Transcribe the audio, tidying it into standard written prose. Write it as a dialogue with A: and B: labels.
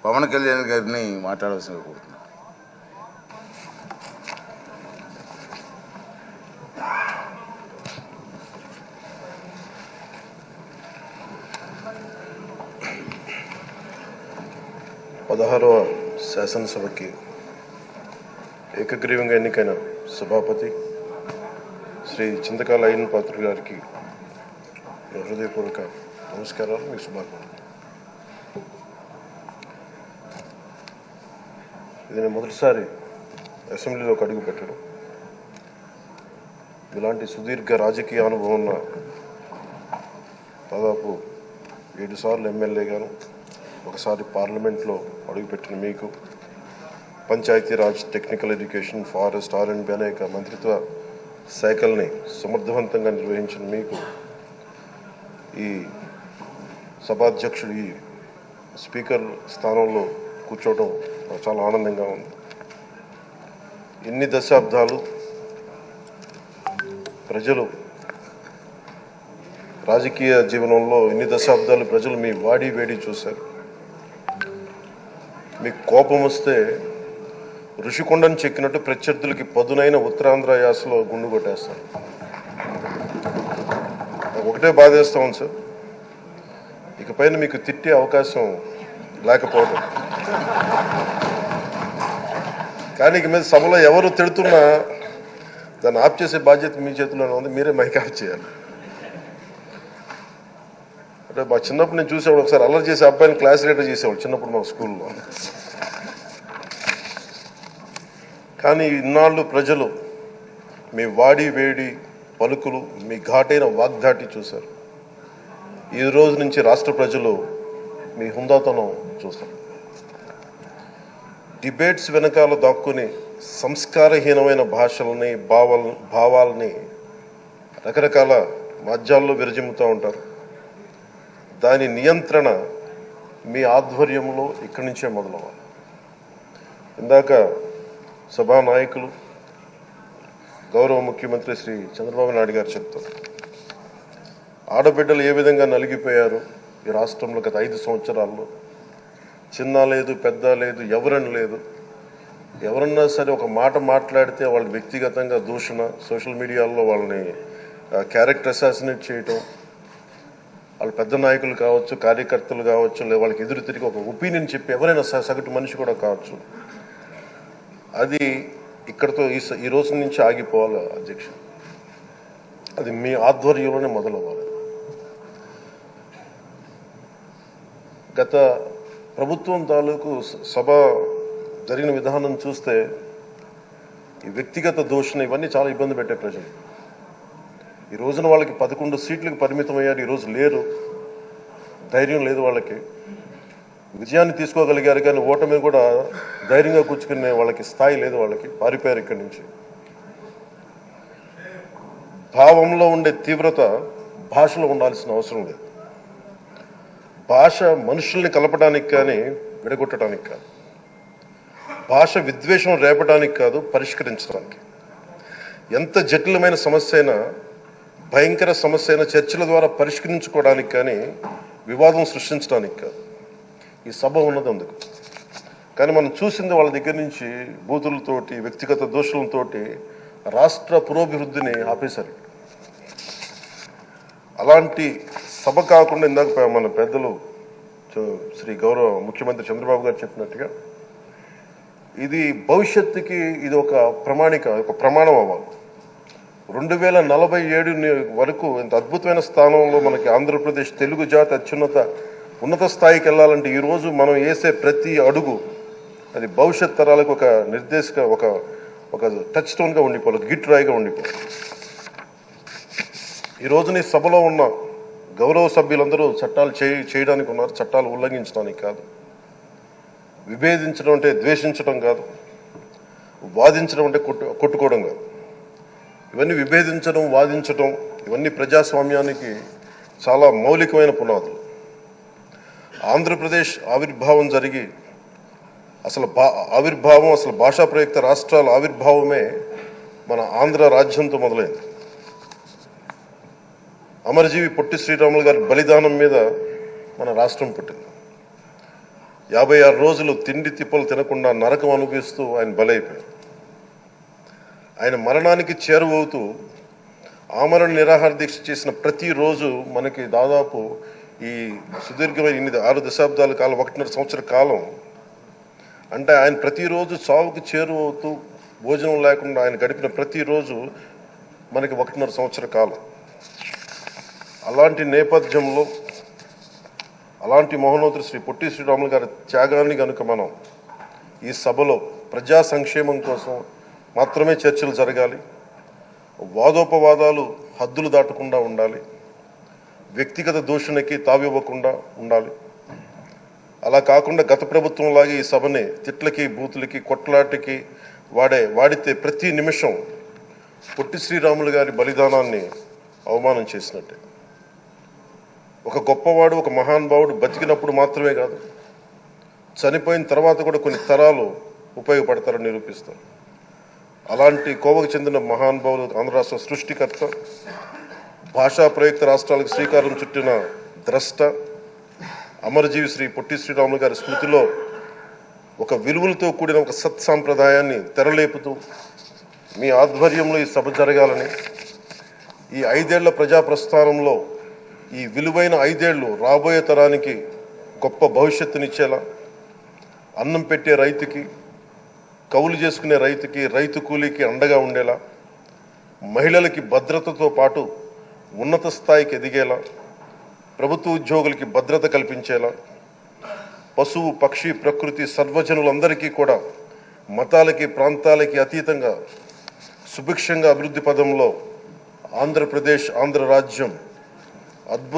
A: పవన్ కళ్యాణ్ గారిని మాట్లాడాల్సిన కోరుతున్నాను.
B: పదహారవ శాసనసభకి ఏకగ్రీవంగా ఎన్నికైన సభాపతి శ్రీ చింతకాల అయ్యన్ పాత్రుడు గారికి హృదయపూర్వక నమస్కారాలు, మీ శుభాకాంక్షలు. ఇది నేను మొదటిసారి అసెంబ్లీలోకి అడుగు పెట్టడం. ఇలాంటి సుదీర్ఘ రాజకీయ అనుభవం ఉన్న దాదాపు 7 సార్లు ఎమ్మెల్యేగాను, ఒకసారి పార్లమెంట్లో అడుగుపెట్టిన మీకు, Panchayati Raj, technical education, forest, R&B అనేక మంత్రిత్వ శాఖల్ని సమర్థవంతంగా నిర్వహించిన మీకు ఈ సభాధ్యక్షుడు, ఈ స్పీకర్ స్థానంలో కూర్చోవడం చాలా ఆనందంగా ఉంది. ఇన్ని దశాబ్దాలు ప్రజలు రాజకీయ జీవనంలో ఇన్ని దశాబ్దాలు ప్రజలు మీ వాడి వేడి చూశారు. మీకు కోపం వస్తే ఋషికొండను చెక్కినట్టు ప్రత్యర్థులకి పదునైన ఉత్తరాంధ్ర యాసలో గుండు కొట్టేస్తారు. నాకు ఒకటే బాధేస్తా ఉంది సార్, ఇకపైన మీకు తిట్టే అవకాశం లేకపోవడం. కానీ ఇక మీద సభలో ఎవరు తిడుతున్నా దాన్ని ఆఫ్ చేసే బాధ్యత మీ చేతిలోనే ఉంది. మీరే మైక్ ఆఫ్ చేయాలి. అంటే మా చిన్నప్పుడు నేను చూసేవాడు, ఒకసారి అల్లరి చేసే అబ్బాయిని క్లాస్ లీడర్ చేసేవాడు చిన్నప్పుడు మా స్కూల్లో. కానీ ఇన్నాళ్ళు ప్రజలు మీ వాడి వేడి పలుకులు, మీ ఘాటైన వాగ్దాటి చూశారు. ఈ రోజు నుంచి రాష్ట్ర ప్రజలు మీ హుందాతనం చూస్తారు. డిబేట్స్ వెనకాల దాక్కుని సంస్కారహీనమైన భాషల్ని, భావాలని రకరకాల మాధ్యాల్లో విరజిమ్ముతూ ఉంటారు. దాని నియంత్రణ మీ ఆధ్వర్యంలో ఇక్కడి నుంచే మొదలవ్వాలి. ఇందాక సభానాయకులు, గౌరవ ముఖ్యమంత్రి శ్రీ చంద్రబాబు నాయుడు గారు చెప్తారు, ఆడబిడ్డలు ఏ విధంగా నలిగిపోయారు ఈ రాష్ట్రంలో గత 5 సంవత్సరాల్లో. చిన్న లేదు, పెద్ద లేదు, ఎవరని లేదు. ఎవరన్నా సరే ఒక మాట మాట్లాడితే వాళ్ళు వ్యక్తిగతంగా దూషణ, సోషల్ మీడియాలో వాళ్ళని క్యారెక్టర్ అసాసినేట్ చేయటం, వాళ్ళు పెద్ద నాయకులు కావచ్చు, కార్యకర్తలు కావచ్చు, లేదా వాళ్ళకి ఎదురు తిరిగి ఒక ఒపీనియన్ చెప్పి ఎవరైనా సగటు మనిషి కూడా కావచ్చు, అది ఇక్కడతో ఈ రోజు నుంచి ఆగిపోవాలి అధ్యక్ష. అది మీ ఆధ్వర్యంలోనే మొదలవ్వాలి. గత ప్రభుత్వం తాలూకు సభ జరిగిన విధానం చూస్తే ఈ వ్యక్తిగత దూషణ ఇవన్నీ చాలా ఇబ్బంది పెట్టే ప్రజలు. ఈ రోజున వాళ్ళకి 11 సీట్లకు పరిమితం అయ్యారు, ఈరోజు లేరు, ధైర్యం లేదు వాళ్ళకి. విజయాన్ని తీసుకోగలిగారు కానీ ఓటమి కూడా ధైర్యంగా కూర్చుకునే వాళ్ళకి స్థాయి లేదు, వాళ్ళకి పారిపోయారు ఇక్కడి నుంచి. భావంలో ఉండే తీవ్రత భాషలో ఉండాల్సిన అవసరం లేదు. భాష మనుషుల్ని కలపడానికి కానీ విడగొట్టడానికి కాదు, భాష విద్వేషం రేపడానికి కాదు, పరిష్కరించడానికి. ఎంత జటిలమైన సమస్య అయినా, భయంకర సమస్య అయినా చర్చల ద్వారా పరిష్కరించుకోవడానికి కానీ వివాదం సృష్టించడానికి కాదు. ఈ సభ ఉన్నది అందుకు. కానీ మనం చూసింది వాళ్ళ దగ్గర నుంచి బూతులతోటి, వ్యక్తిగత దోషులతోటి రాష్ట్ర పురోభివృద్ధిని ఆపేశారు. అలాంటి సభ కాకుండా ఇందాక మన పెద్దలు శ్రీ గౌరవ ముఖ్యమంత్రి చంద్రబాబు గారు చెప్పినట్టుగా ఇది భవిష్యత్తుకి ఇది ఒక ప్రమాణిక, ఒక ప్రమాణం అవ్వాలి. 2047 వరకు ఇంత అద్భుతమైన స్థానంలో మనకి ఆంధ్రప్రదేశ్ తెలుగు జాతి ఉన్నత స్థాయికి వెళ్ళాలంటే ఈరోజు మనం వేసే ప్రతి అడుగు అది భవిష్యత్ తరాలకు ఒక నిర్దేశక, ఒక టచ్ స్టోన్గా ఉండిపోవాలి, గిట్ రాయిగా ఉండిపోవాలి. ఈ రోజున ఈ సభలో ఉన్న గౌరవ సభ్యులందరూ చట్టాలు చేయడానికి ఉన్నారు, చట్టాలు ఉల్లంఘించడానికి కాదు. విభేదించడం అంటే ద్వేషించడం కాదు, వాదించడం అంటే కొట్టుకోవడం కాదు. ఇవన్నీ విభేదించడం, వాదించడం ఇవన్నీ ప్రజాస్వామ్యానికి చాలా మౌలికమైన పునాదులు. ఆంధ్రప్రదేశ్ ఆవిర్భావం జరిగి అసలు భాషా ప్రయుక్త రాష్ట్రాల ఆవిర్భావమే మన ఆంధ్ర రాజ్యంతో మొదలైంది. అమరజీవి పొట్టి శ్రీరాములు గారి బలిదానం మీద మన రాష్ట్రం పుట్టింది. 56 రోజులు తిండి తిప్పలు తినకుండా నరకం అనుభవిస్తూ ఆయన బలైపోయారు. ఆయన మరణానికి చేరువవుతూ ఆమరణ నిరాహార దీక్ష చేసిన ప్రతిరోజు మనకి దాదాపు ఈ సుదీర్ఘమైన 6 దశాబ్దాల కాలం, 1.5 సంవత్సర కాలం అంటే ఆయన ప్రతిరోజు చావుకి చేరువవుతూ భోజనం లేకుండా ఆయన గడిపిన ప్రతిరోజు మనకి 1.5 సంవత్సర కాలం. అలాంటి నేపథ్యంలో అలాంటి మహోన్నతుడు శ్రీ పొట్టి శ్రీరాములు గారి త్యాగాన్ని కనుక మనం ఈ సభలో ప్రజా సంక్షేమం కోసం మాత్రమే చర్చలు జరగాలి, వాదోపవాదాలు హద్దులు దాటకుండా ఉండాలి, వ్యక్తిగత దూషణకి తావివ్వకుండా ఉండాలి. అలా కాకుండా గత ప్రభుత్వం లాగే ఈ సభని తిట్లకి, బూతులకి, కొట్లాటకి వాడితే ప్రతి నిమిషం పొట్టి శ్రీరాములు గారి బలిదానాన్ని అవమానం చేసినట్టే. ఒక గొప్పవాడు, ఒక మహానుభావుడు బతికినప్పుడు మాత్రమే కాదు, చనిపోయిన తర్వాత కూడా కొన్ని తరాలు ఉపయోగపడతారని నిరూపిస్తారు. అలాంటి కోవకు చెందిన మహానుభావులు, ఆంధ్ర రాష్ట్ర సృష్టికర్త, భాషా ప్రయుక్త రాష్ట్రాలకు శ్రీకారం చుట్టిన ద్రష్ట, అమరజీవి శ్రీ పొట్టి శ్రీరాములు గారి స్మృతిలో ఒక విలువలతో కూడిన ఒక సత్సాంప్రదాయాన్ని తెరలేపుతూ మీ ఆధ్వర్యంలో ఈ సభ జరగాలని, ఈ 5 ఏళ్ల ప్రజా ప్రస్థానంలో ఈ విలువైన 5 ఏళ్ళు రాబోయే తరానికి గొప్ప భవిష్యత్తునిచ్చేలా, అన్నం పెట్టే రైతుకి, కౌలు చేసుకునే రైతుకి, రైతు కూలీకి అండగా ఉండేలా, మహిళలకి భద్రతతో పాటు ఉన్నత స్థాయికి ఎదిగేలా, ప్రభుత్వ ఉద్యోగులకి భద్రత కల్పించేలా, పశువు, పక్షి, ప్రకృతి, సర్వజనులందరికీ కూడా మతాలకి, ప్రాంతాలకి అతీతంగా సుభిక్షంగా అభివృద్ధి పదంలో ఆంధ్రప్రదేశ్, ఆంధ్ర రాజ్యం అద్భుత